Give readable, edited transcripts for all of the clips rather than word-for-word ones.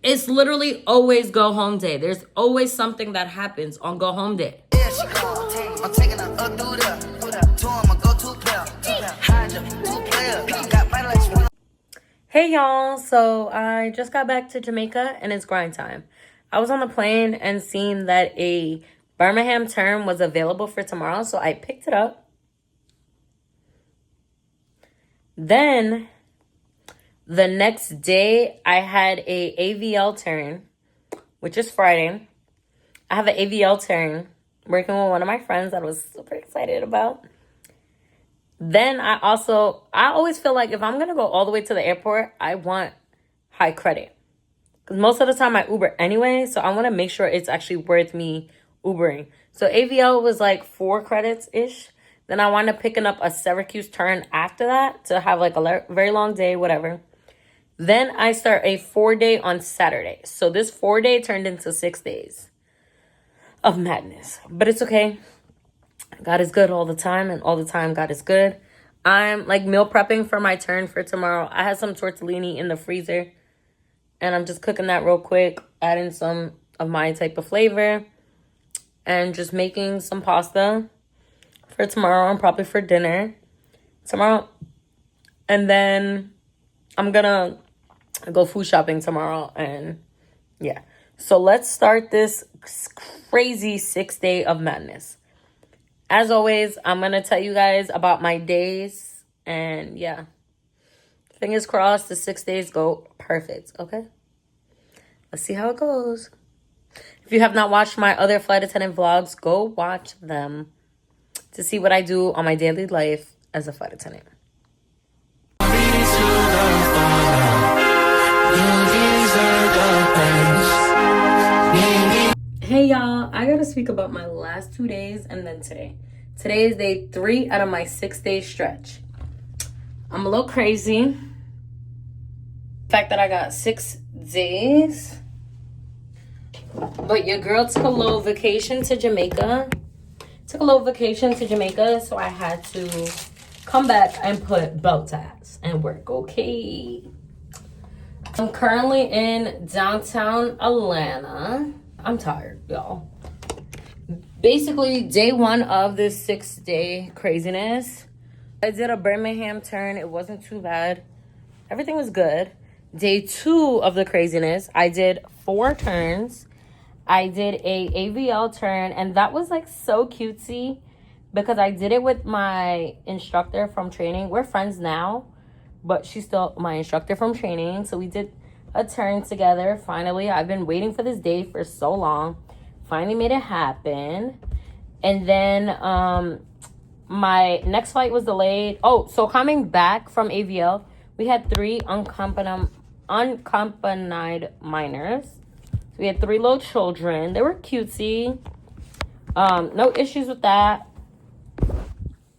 It's literally always go home day. There's always something that happens on go home day. I'm taking her up through the two, I'ma go two-player. Hey y'all, so I just got back to Jamaica and it's grind time. I was on the plane and seen that a Birmingham turn was available for tomorrow, so I picked it up. Then the next day I had a AVL turn, which is Friday. I have an AVL turn working with one of my friends that I was super excited about. Then I always feel like if I'm going to go all the way to the airport, I want high credit. Because most of the time I Uber anyway, so I want to make sure it's actually worth me Ubering. So AVL was like 4 credits-ish. Then I wound up picking up a Syracuse turn after that to have like a very long day, whatever. Then I start a 4-day on Saturday. So this 4-day turned into 6 days of madness. But it's okay. God is good all the time, and all the time God is good. I'm like meal prepping for my turn for tomorrow. I had some tortellini in the freezer, and I'm just cooking that real quick, adding some of my type of flavor, and just making some pasta for tomorrow and probably for dinner tomorrow. And then I'm gonna go food shopping tomorrow, and yeah. So let's start this crazy 6-day of madness. As always, I'm going to tell you guys about my days. And yeah, fingers crossed the 6 days go perfect, okay? Let's see how it goes. If you have not watched my other flight attendant vlogs, go watch them to see what I do on my daily life as a flight attendant. Hey y'all, I gotta speak about my last 2 days and then today. Today is day 3 out of my 6-day stretch. I'm a little crazy. The fact that I got 6 days. But your girl took a little vacation to Jamaica. So I had to come back and put belt ties and work, okay? I'm currently in downtown Atlanta. I'm tired, y'all. Basically, day 1 of this 6-day craziness. I did a Birmingham turn. It wasn't too bad. Everything was good. Day 2 of the craziness, I did 4 turns. I did a AVL turn, and that was like so cutesy because I did it with my instructor from training. We're friends now, but she's still my instructor from training. So we did a turn together. Finally, I've been waiting for this day for so long. Finally made it happen. And then my next flight was delayed. Oh, so coming back from AVL, we had 3 unaccompanied minors. So we had 3 little children. They were cutesy. No issues with that.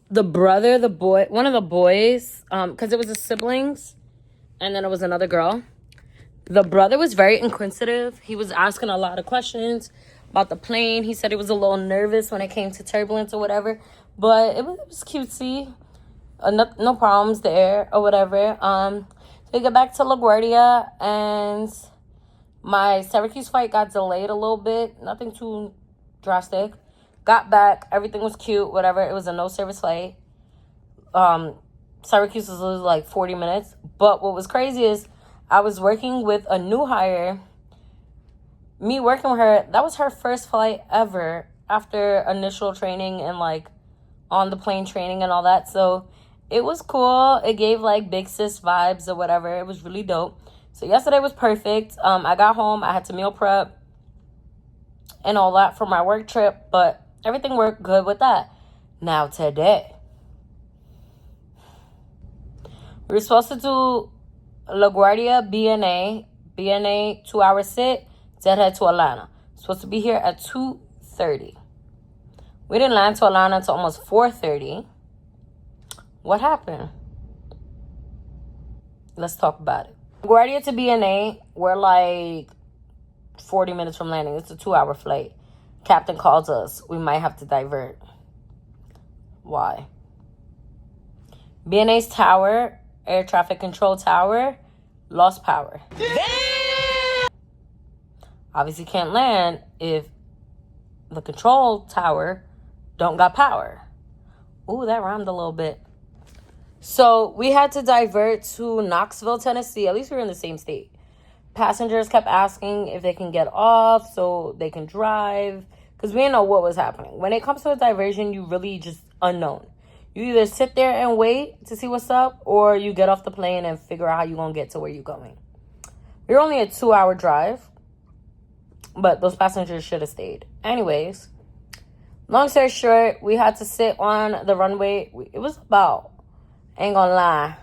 One of the boys, because it was the siblings, and then it was another girl. The brother was very inquisitive. He was asking a lot of questions about the plane. He said he was a little nervous when it came to turbulence or whatever. But it was cutesy. No problems there or whatever. So we got back to LaGuardia, and my Syracuse flight got delayed a little bit. Nothing too drastic. Got back. Everything was cute, whatever. It was a no-service flight. Syracuse was like 40 minutes. But what was crazy is I was working with a new hire. Me working with her, that was her first flight ever after initial training and like on the plane training and all that. So it was cool. It gave like big sis vibes or whatever. It was really dope. So yesterday was perfect. I got home. I had to meal prep and all that for my work trip, but everything worked good with that. Now today, we were supposed to do LaGuardia, BNA 2-hour sit, deadhead to Atlanta. Supposed to be here at 2:30. We didn't land to Atlanta until almost 4:30. What happened? Let's talk about it. LaGuardia to BNA, we're like 40 minutes from landing. It's a 2-hour flight. Captain calls us. We might have to divert. Why? BNA's tower, air traffic control tower, lost power. Damn! Obviously can't land if the control tower don't got power. Ooh, that rhymed a little bit. So we had to divert to Knoxville, Tennessee. At least we were in the same state. Passengers kept asking if they can get off so they can drive, because we didn't know what was happening. When it comes to a diversion, you really just unknown. You either sit there and wait to see what's up, or you get off the plane and figure out how you're going to get to where you're going. We were only a 2-hour drive, but those passengers should have stayed. Anyways, long story short, we had to sit on the runway. It was about, ain't gonna lie,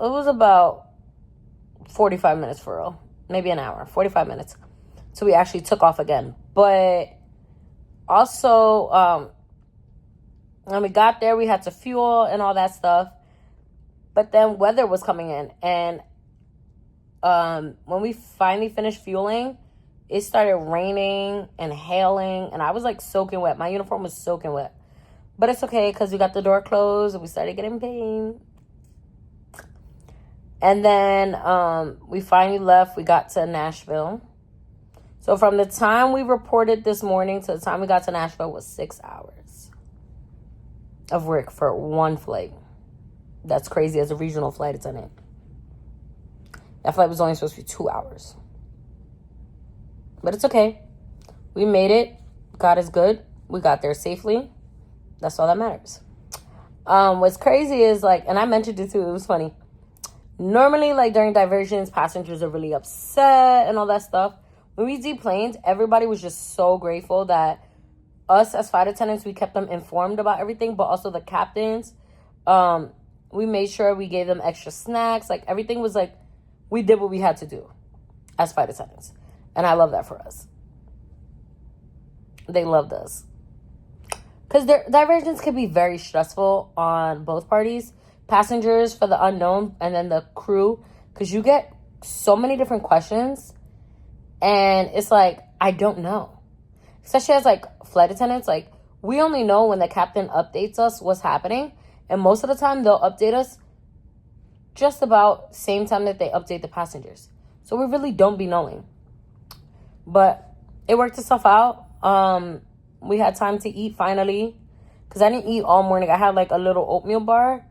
it was about 45 minutes for real. Maybe an hour, 45 minutes. So we actually took off again. But also, when we got there, we had to fuel and all that stuff. But then weather was coming in. And when we finally finished fueling, it started raining and hailing. And I was like soaking wet. My uniform was soaking wet. But it's okay because we got the door closed and we started getting paid. And then we finally left. We got to Nashville. So from the time we reported this morning to the time we got to Nashville was 6 hours of work for one flight. That's crazy as a regional flight attendant. That flight was only supposed to be 2 hours. But it's okay. We made it. God is good. We got there safely. That's all that matters. What's crazy is, like, and I mentioned it too, it was funny. Normally, like, during diversions, passengers are really upset and all that stuff. When we deplaned, everybody was just so grateful that us as flight attendants, we kept them informed about everything, but also the captains. We made sure we gave them extra snacks. Like, everything was like, we did what we had to do as flight attendants. And I love that for us. They loved us. Because diversions can be very stressful on both parties. Passengers for the unknown, and then the crew. Because you get so many different questions. And it's like, I don't know. Especially as, like, flight attendants. Like, we only know when the captain updates us what's happening. And most of the time, they'll update us just about same time that they update the passengers. So we really don't be knowing. But it worked itself out. We had time to eat finally. Because I didn't eat all morning. I had, like, a little oatmeal bar.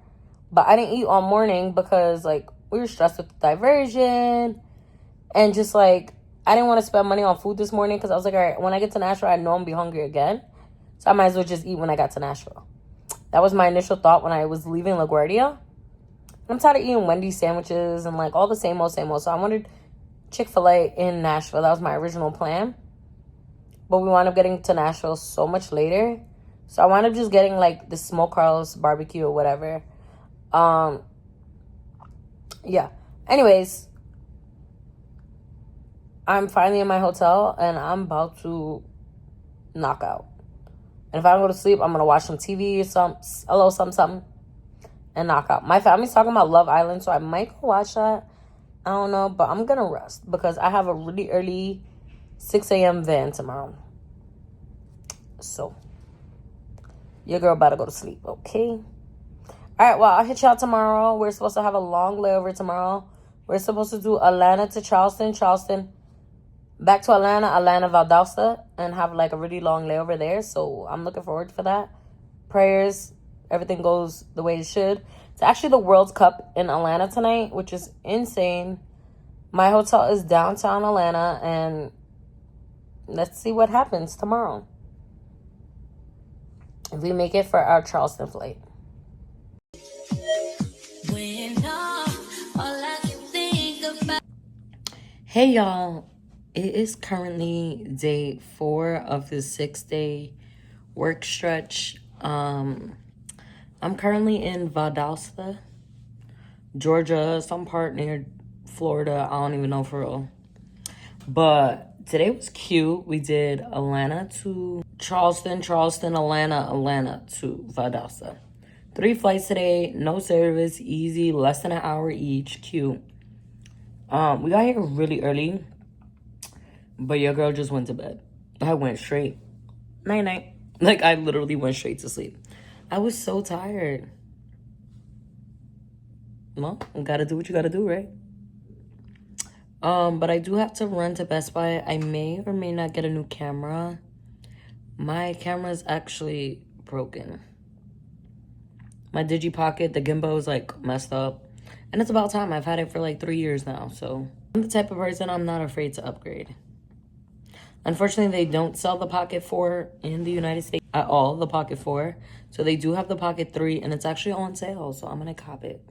But I didn't eat all morning because, like, we were stressed with the diversion. And just, like, I didn't want to spend money on food this morning because I was like, all right, when I get to Nashville, I know I'm going to be hungry again. So I might as well just eat when I got to Nashville. That was my initial thought when I was leaving LaGuardia. I'm tired of eating Wendy's sandwiches and, like, all the same old, same old. So I wanted Chick-fil-A in Nashville. That was my original plan. But we wound up getting to Nashville so much later. So I wound up just getting, like, the smokehouse barbecue or whatever. Yeah. Anyways, I'm finally in my hotel and I'm about to knock out. And if I don't go to sleep, I'm gonna watch some TV or something, and knock out. My family's talking about Love Island, so I might go watch that. I don't know, but I'm gonna rest because I have a really early 6 a.m. van tomorrow. So your girl about to go to sleep, okay? All right, well, I'll hit y'all tomorrow. We're supposed to have a long layover tomorrow. We're supposed to do Atlanta to Charleston, back to Atlanta, Valdosta, and have, like, a really long layover there. So I'm looking forward for that. Prayers, everything goes the way it should. It's actually the World Cup in Atlanta tonight, which is insane. My hotel is downtown Atlanta, and let's see what happens tomorrow. If we make it for our Charleston flight. Hey y'all, it is currently day 4 of the 6-day work stretch. I'm currently in Valdosta, Georgia, some part near Florida. I don't even know for real. But today was cute. We did Atlanta to Charleston, Atlanta to Valdosta. 3 flights today, no service, easy, less than an hour each, cute. We got here really early, but your girl just went to bed. I went straight. Night-night. Like, I literally went straight to sleep. I was so tired. Well, you gotta do what you gotta do, right? But I do have to run to Best Buy. I may or may not get a new camera. My camera is actually broken. My Dji Pocket, the gimbal is like messed up. And it's about time. I've had it for like 3 years now. So I'm the type of person I'm not afraid to upgrade. Unfortunately, they don't sell the Pocket 4 in the United States at all, the Pocket 4. So they do have the Pocket 3 and it's actually on sale. So I'm going to cop it.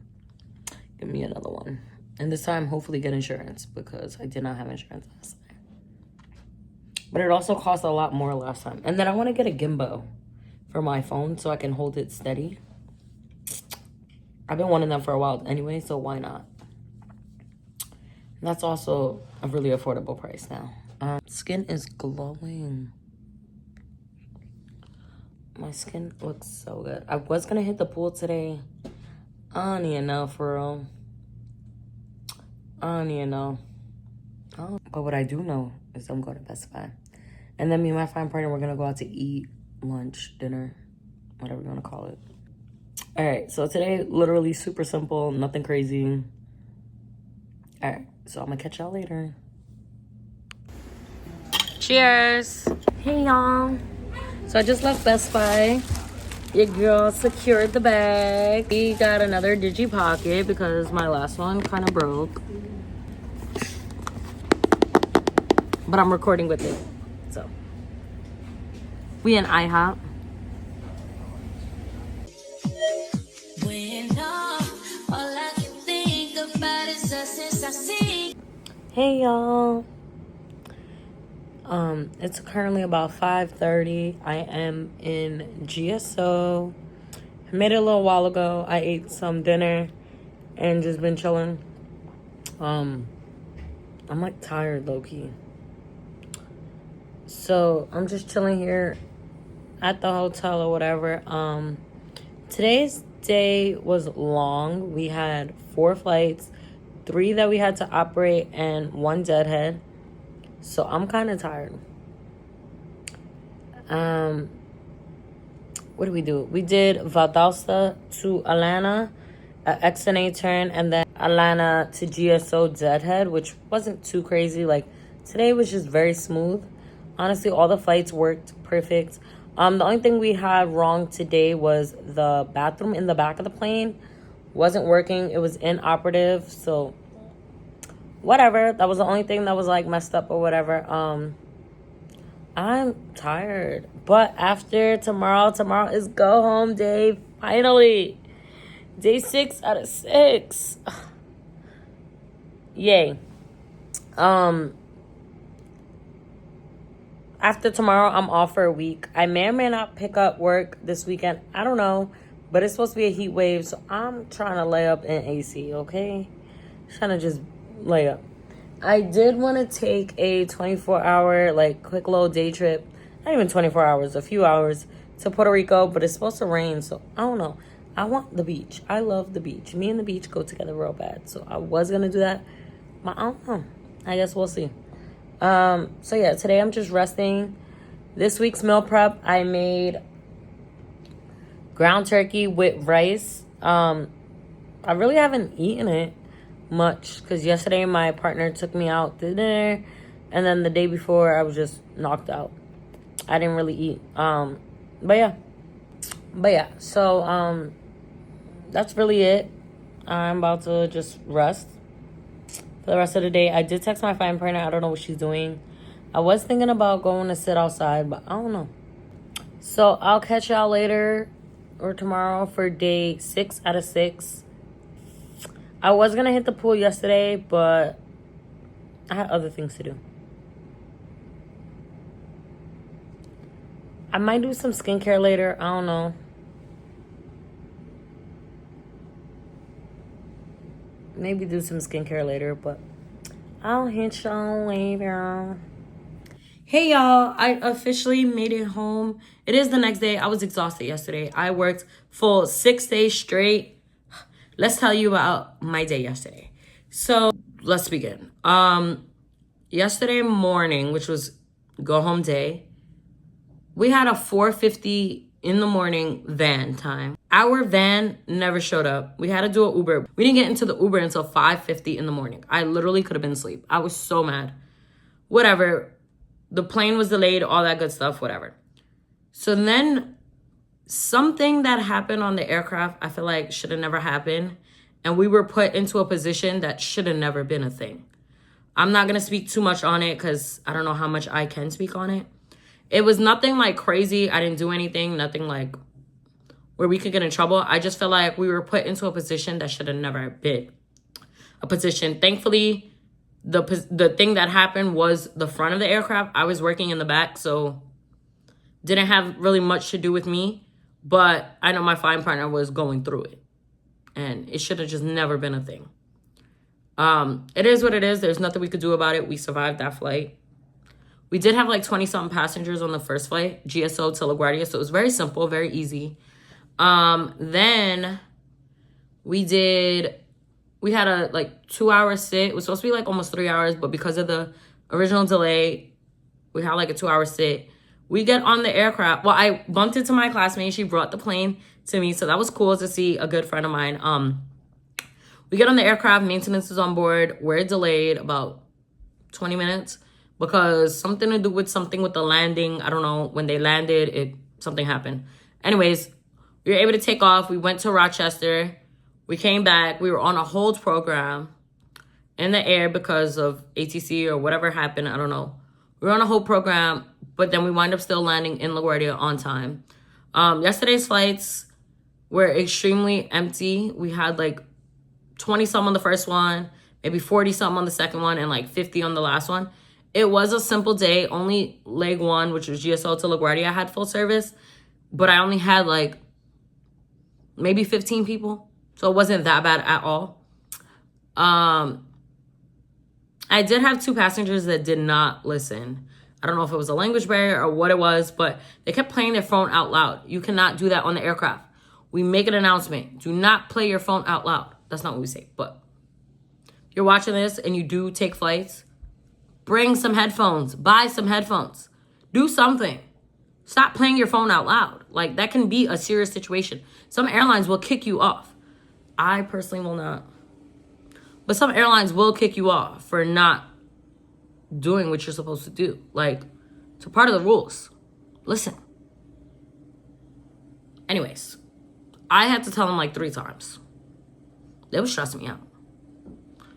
Give me another one. And this time, hopefully get insurance because I did not have insurance last time. But it also cost a lot more last time. And then I want to get a gimbal for my phone so I can hold it steady. I've been wanting them for a while anyway, so why not? And that's also a really affordable price now. Skin is glowing. My skin looks so good. I was going to hit the pool today. I don't even know, for real. I don't even know. But what I do know is I'm going to Best Buy. And then me and my fine partner, we're going to go out to eat, lunch, dinner, whatever you want to call it. All right, so today, literally super simple, nothing crazy. All right, so I'm going to catch y'all later. Cheers. Hey, y'all. So I just left Best Buy. Your girl secured the bag. We got another Dji Pocket because my last one kind of broke. But I'm recording with it. So we in IHOP. Hey y'all. It's currently about 5:30. I am in GSO. I made it a little while ago. I ate some dinner and just been chilling. I'm like tired, low-key. So I'm just chilling here at the hotel or whatever. Today's day was long. We had 4 flights, 3 that we had to operate, and 1 deadhead. So I'm kind of tired. What did we do? We did Valdosta to Atlanta, XNA turn, and then Atlanta to GSO deadhead, which wasn't too crazy. Like, today was just very smooth. Honestly, all the flights worked perfect. The only thing we had wrong today was the bathroom in the back of the plane wasn't working. It was inoperative, so whatever. That was the only thing that was like messed up or whatever. I'm tired. But after tomorrow is go home day, finally. Day 6 out of 6. Yay. After tomorrow, I'm off for a week. I may or may not pick up work this weekend. I don't know. But it's supposed to be a heat wave, so I'm trying to lay up in AC, okay? Trying to just lay up. I did want to take a 24-hour, like, quick little day trip. Not even 24 hours, a few hours to Puerto Rico, but it's supposed to rain, so I don't know. I want the beach. I love the beach. Me and the beach go together real bad, so I was going to do that, but I don't know. I guess we'll see. So, yeah, today I'm just resting. This week's meal prep, I made ground turkey with rice. I really haven't eaten it much because yesterday my partner took me out to dinner, and then the day before I was just knocked out. I didn't really eat. But yeah, so that's really it. I'm about to just rest for the rest of the day. I did text my fine partner. I don't know what she's doing. I was thinking about going to sit outside, but I don't know. So I'll catch y'all later or tomorrow for day 6 out of 6. I was going to hit the pool yesterday, but I had other things to do. I might do some skincare later. I don't know. Maybe do some skincare later, but I'll hit y'all later. Hey, y'all. I officially made it home. It is the next day. I was exhausted yesterday. I worked full 6 days straight. Let's tell you about my day yesterday. So let's begin. Yesterday morning, which was go home day, we had a 4:50 in the morning van time. Our van never showed up. We had to do an Uber. We didn't get into the Uber until 5:50 in the morning. I literally could have been asleep. I was so mad. Whatever. The plane was delayed, all that good stuff, whatever. So then something that happened on the aircraft, I feel like should have never happened. And we were put into a position that should have never been a thing. I'm not going to speak too much on it because I don't know how much I can speak on it. It was nothing like crazy. I didn't do anything, nothing like where we could get in trouble. I just feel like we were put into a position that should have never been a position. Thankfully, the thing that happened was the front of the aircraft. I was working in the back, so didn't have really much to do with me. But I know my flying partner was going through it. And it should have just never been a thing. It is what it is. There's nothing we could do about it. We survived that flight. We did have like 20-something passengers on the first flight, GSO to LaGuardia. So it was very simple, very easy. Then we had a like 2-hour sit. It was supposed to be like almost 3 hours, but because of the original delay, we had like a 2-hour sit. We get on the aircraft. Well, I bumped into my classmate. She brought the plane to me. So that was cool to see a good friend of mine. We get on the aircraft. Maintenance is on board. We're delayed about 20 minutes because something to do with something with the landing. I don't know. When they landed, something happened. Anyways, we were able to take off. We went to Rochester. We came back. We were on a hold program in the air because of ATC or whatever happened. I don't know. We were on a hold program, but then we wind up still landing in LaGuardia on time. Yesterday's flights were extremely empty. We had like 20-some on the first one, maybe 40-something on the second one, and like 50 on the last one. It was a simple day. Only leg one, which was GSO to LaGuardia, had full service. But I only had like maybe 15 people. So it wasn't that bad at all. I did have 2 passengers that did not listen. I don't know if it was a language barrier or what it was, but they kept playing their phone out loud. You cannot do that on the aircraft. We make an announcement. Do not play your phone out loud. That's not what we say. But if you're watching this and you do take flights, bring some headphones. Buy some headphones. Do something. Stop playing your phone out loud. Like, that can be a serious situation. Some airlines will kick you off. I personally will not. But some airlines will kick you off for not doing what you're supposed to do. Like, it's a part of the rules. Listen. Anyways, I had to tell them like 3 times. They were stressing me out.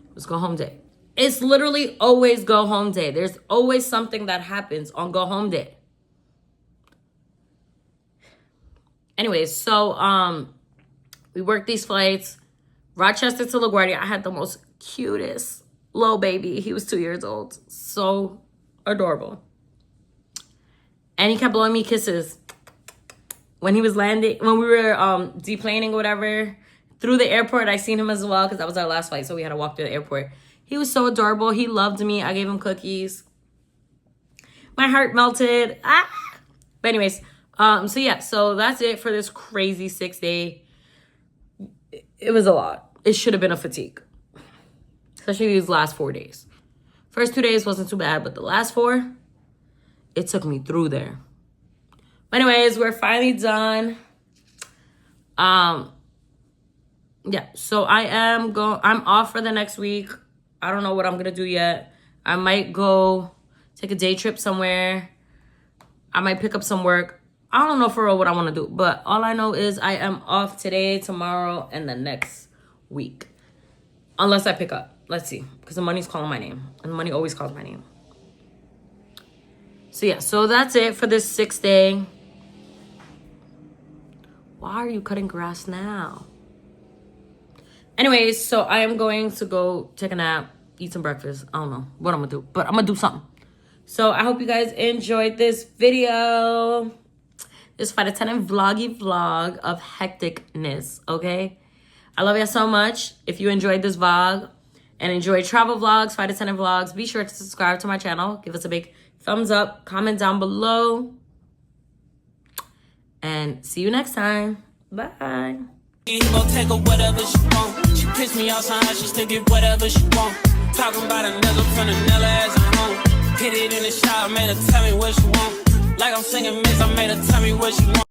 It was go home day. It's literally always go home day. There's always something that happens on go home day. Anyways, so we worked these flights. Rochester to LaGuardia. I had the most cutest little baby. He was 2 years old. So adorable. And he kept blowing me kisses when he was landing, when we were deplaning or whatever. Through the airport, I seen him as well because that was our last flight. So we had to walk through the airport. He was so adorable. He loved me. I gave him cookies. My heart melted. Ah! But anyways, so yeah, so that's it for this crazy 6-day. It was a lot. It should have been a fatigue. Especially these last 4 days. First 2 days wasn't too bad, but the last 4, it took me through there. But anyways, we're finally done. Yeah, so I'm off for the next week. I don't know what I'm going to do yet. I might go take a day trip somewhere. I might pick up some work. I don't know for real what I want to do. But all I know is I am off today, tomorrow, and the next week. Unless I pick up. Let's see. Because the money's calling my name. And the money always calls my name. So yeah, so that's it for this 6th day. Why are you cutting grass now? Anyways, so I am going to go take a nap, eat some breakfast. I don't know what I'm going to do, but I'm going to do something. So I hope you guys enjoyed this video. This flight attendant vloggy vlog of hecticness, okay? I love you so much. If you enjoyed this vlog and enjoy travel vlogs, flight attendant vlogs, be sure to subscribe to my channel. Give us a big thumbs up. Comment down below. And see you next time. Bye. He gon' take her whatever she want. She piss me off somehow, she still get whatever she want. Talking about a nigga from another ass at home. Hit it in the shower, made her tell me what she want. Like I'm singing Miss, I made her tell me what she want.